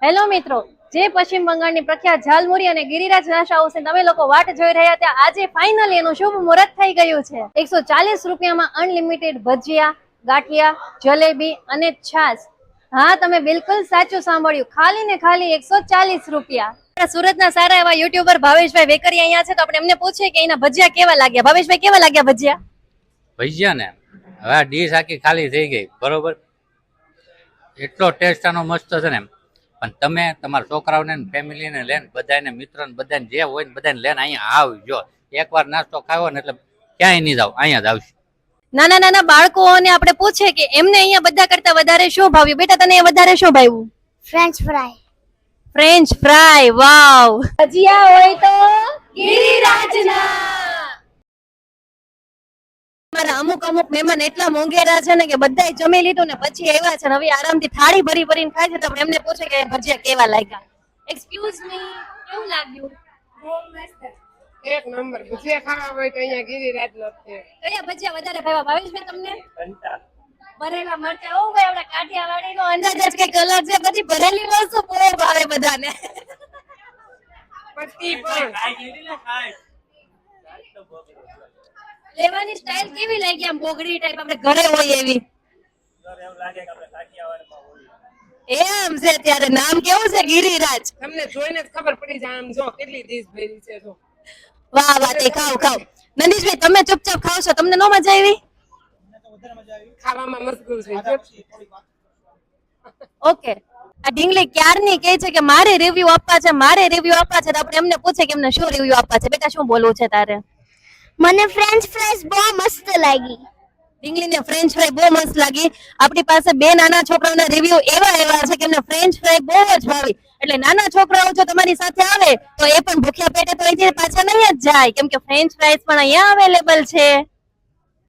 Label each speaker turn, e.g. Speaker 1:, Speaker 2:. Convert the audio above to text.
Speaker 1: Hello મિત્રો, જે પશ્ચિમ બંગાળની પ્રખ્યાત ઝાલમુરી અને ગિરિરાજ નાસ્તા હાઉસ તમે લોકો વાટ જોઈ રહ્યા ત્યાં આજે ફાઇનલી એનું શુભ મુહૂર્ત થઈ ગયું છે। 140 રૂપિયામાં અનલિમિટેડ ભજીયા, ગાંઠિયા, જલેબી અને છાશ। હા, તમે બિલકુલ સાચું સાંભળ્યું, ખાલી ને ખાલી 140 રૂપિયા। સુરતના સારા એવા યુટ્યુબર ભાવેશભાઈ વેકરી અહીંયા છે, તો આપણે એમને પૂછીએ કે એના ભજીયા કેવા લાગ્યા। ભાવેશભાઈ, કેવા લાગ્યા ભજીયા?
Speaker 2: ભજીયા ને હવે આ ડીશ આખી ખાલી થઈ ગઈ, બરોબર। એટલો ટેસ્ટ આનો મસ્ત છે ને, પણ તમે તમારા છોકરાઓને ફેમિલીને લઈને બધાને મિત્રોને બધાને જે હોય ને બધાને લઈને અહીંયા આવજો। એકવાર નાસ્તો ખાવો ને એટલે ક્યાંય નહીં જાવ, અહીંયા જ આવશે।
Speaker 1: નાના નાના બાળકોને આપણે પૂછે કે એમને અહીંયા બધા કરતા વધારે શું ભાવ્યું? બેટા, તને વધારે શું ભાવ્યું?
Speaker 3: French fry.
Speaker 1: French fry, wow! ભજીયા હોય તો ગિરિરાજના। મારા અમુક મહેમાન એટલા મોંઘેરા છે ને કે બધાય જમી લીધું ને પછી આવ્યા છે ને હવે આરામથી થાળી ભરી ભરીને ખાય છે, તો આપણે એમને પૂછે કે ભજીયા કેવા લાગ્યા? એક્સક્યુઝ મી, કેવું લાગ્યું?
Speaker 3: બહુ મસ્ત।
Speaker 4: એક નંબર ભજીયા ખાવા હોય તો અહીંયા ગિરિરાજ નો છે।
Speaker 1: કયા ભજીયા વધારે ભાવ્યા ભાવેશભાઈ તમને? ભરેલા મરચા। ઓ ભાઈ, આપણા કાઠિયાવાડી નો અંદાજ જ કઈક અલગ છે, પછી ભરેલી વસ્તુ બહુ ભાવે બધાને।
Speaker 4: પછી પણ
Speaker 1: લેવાની સ્ટાઇલ કેવી લાગી? આમ બોગડી ટાઈપ આપણે ઘરે હોય એવી? એમ છે, ત્યારે નામ કેવું છે? ગિરિરાજ।
Speaker 4: તમને જોઈને જ ખબર પડી જાય, આમ જો કેટલી ડીશ ભરી છે। જો
Speaker 1: વાહ વાહ, તે ખાવ ખાવ। નંદીશભાઈ, તમે ચૂપચાપ ખાવ છો, તમને નો મજા આવી?
Speaker 4: ખાવામાં મશગુલ છે।
Speaker 1: ઓકે, આ ઢીંગલી ક્યારની કહે છે કે મારે રિવ્યુ આપવા છે, મારે રિવ્યુ આપવા છે, તો આપણે એમને પૂછે કે એમને શું રિવ્યુ આપવા છે। બેટા, શું બોલવું છે તારે?
Speaker 3: મને ફ્રેન્ચ ફ્રાઈઝ બહુ મસ્ત લાગી।
Speaker 1: ઢીંગલીને ફ્રેન્ચ ફ્રાય બહુ મસ્ત લાગી। આપણી પાસે બે નાના છોકરાઓના રિવ્યુ એવા છે કે એમને ફ્રેન્ચ ફ્રાય બહુ જ ભાવી, એટલે નાના છોકરાઓ જો તમારી સાથે આવે તો એ પણ ભૂખ્યા પેટે તો અહીંથી પાછા નહીં જ જાય, કેમ કે ફ્રેન્ચ ફ્રાઈઝ પણ અહીંયા અવેલેબલ છે।